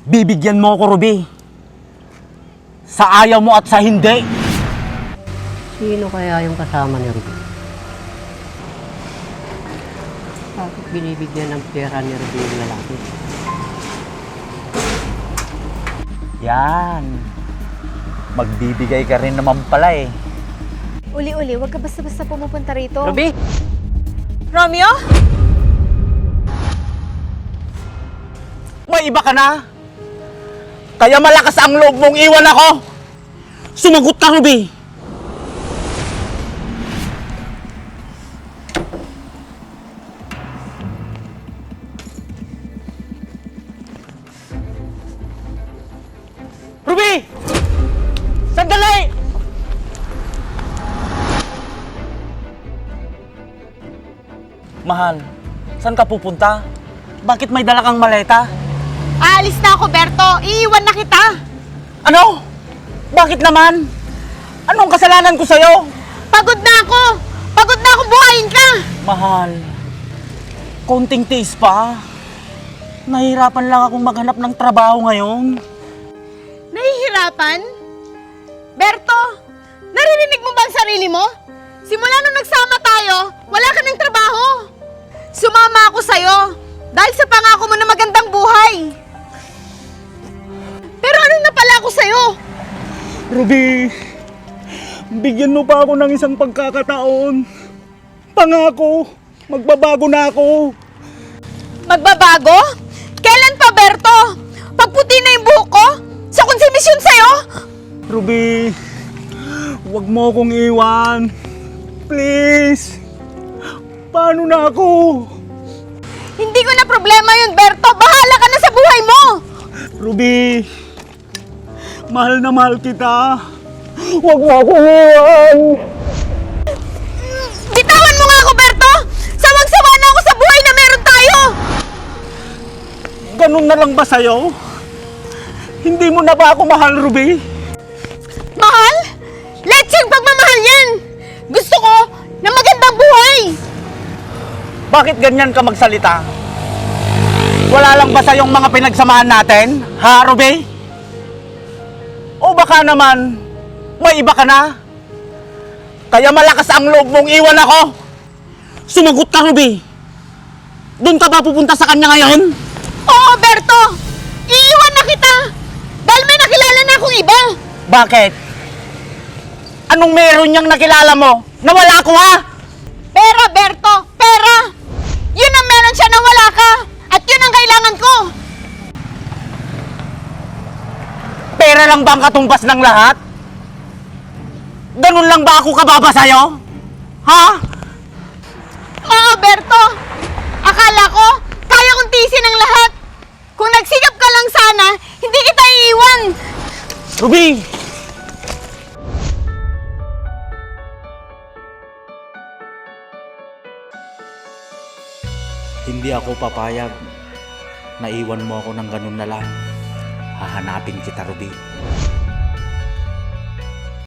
Bibigyan mo ako, Ruby. Sa ayaw mo at sa hindi. Sino kaya yung kasama ni Ruby? Bakit binibigyan ng pera ni Ruby yung lalaki? Yan. Magbibigay ka rin naman pala eh. Uli-uli, huwag ka basta-basta pumupunta rito. Ruby! Romeo? May iba ka na. Kaya malakas ang loob mong iwan ako. Sumagot ka, Ruby. Ruby! Sandali! Mahal, saan ka pupunta? Bakit may dala kang maleta? Aalis na ako, Berto. Iiwan na kita. Ano? Bakit naman? Anong kasalanan ko sa'yo? Pagod na ako. Pagod na ako buhayin ka. Mahal, konting tiis pa. Nahihirapan lang akong maghanap ng trabaho ngayon. Nahihirapan? Berto, naririnig mo ba ang sarili mo? Simula nung nagsama tayo, wala ka ng trabaho. Sumama ako sa'yo dahil sa pangako mo na magandang buhay. Pero anong napala ako sa'yo? Ruby, bigyan mo pa ako ng isang pagkakataon. Pangako, magbabago na ako. Magbabago? Kailan pa, Berto? Pagputi na yung buhok ko? Sa konsumisyon sa'yo? Ruby, huwag mo akong iwan. Please. Paano na ako? Hindi ko na problema yun, Berto. Bahala ka na sa buhay mo. Ruby, mahal na mahal kita. Huwag mo akong iwan. Bitawan mo nga ako, Berto. Sawang-sawa na ako sa buhay na meron tayo. Ganun na lang ba sa'yo? Hindi mo na ba ako mahal, Ruby? Mahal? Letseng pagmamahal yan. Gusto ko na magandang buhay. Bakit ganyan ka magsalita? Wala lang ba sa'yong mga pinagsamahan natin? Ha, Ruby? O baka naman, may iba ka na? Kaya malakas ang loob mong iwan ako? Sumagot ka, Ruby. Doon ka ba pupunta sa kanya ngayon? Oo, Berto. Iiwan na kita. Dahil may nakilala na akong iba. Bakit? Anong meron niyang nakilala mo? Nawala ko, ha? Pera, Berto. Pera. Yun ang meron siya nang wala ka. At yun ang kailangan ko. Pera lang ba ang katumbas ng lahat? Ganun lang ba ako kababa sa'yo? Ha? Oo, Berto. Akala ko, kaya kong tiisin ang lahat. Kung nagsikap ka lang sana, hindi kita iiwan. Ruby! Hindi ako papayag na iwan mo ako ng ganun na lang. Hahanapin kita, Ruby.